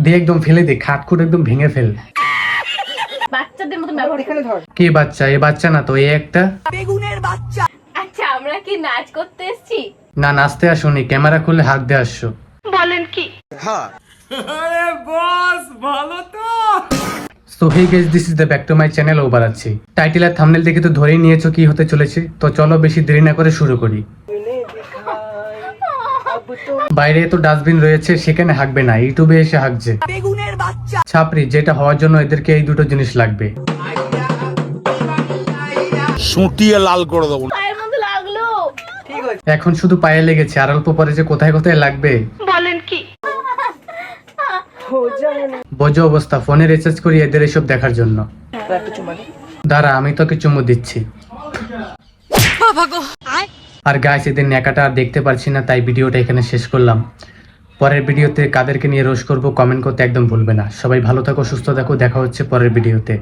দিয়ে একদম ফেলে দে, খাটখুট একদম ভেঙে ফেল। বাচ্চাদের মতো ব্যবহার এখানে ধর। কি বাচ্চা? এ বাচ্চা না তো, এ একটা বেগুনের বাচ্চা। আচ্ছা আমরা কি নাচ করতে এসেছি? না, নাচতে আসোনি, ক্যামেরা খুলে হাত দিয়ে আসছো। বলেন কি? So hey guys, this is the back to my channel over আছি। টাইটেল আর থাম্বনেল দেখে তো ধরেই নিয়েছো কি হতে চলেছে, তো চলো বেশি দেরি না করে শুরু করি। বাইরে তো ডাস্টবিন রয়েছে, সেখানে হাঁকবে না, ইউটিউবে এসে হাঁকছে। বেগুনের বাচ্চা। ছাপরি, যেটা হওয়ার জন্য এদেরকে এই দুটো জিনিস লাগবে। সুটিয়ে লাল করে দেবো। পায়ের মধ্যে লাগলো। ঠিক আছে। এখন শুধু পায়ে লেগেছে, আর অল্প পরে যে কোথায় কোথায় লাগবে। বলেন কি? বোঝো অবস্থা, ফোনে রিচার্জ করি এদের এসব দেখার জন্য। দাঁড়া, আমি তোকে চুমু দিচ্ছি। আর গাইস, এদের ন্যাকাটা আর দেখতে পারছি না, তাই ভিডিওটা এখানে শেষ করলাম। পরের ভিডিওতে কাদেরকে নিয়ে রোস্ট করব কমেন্ট করতে একদম ভুলবে না। সবাই ভালো থাকো, সুস্থ থাকো, দেখা হচ্ছে পরের ভিডিওতে।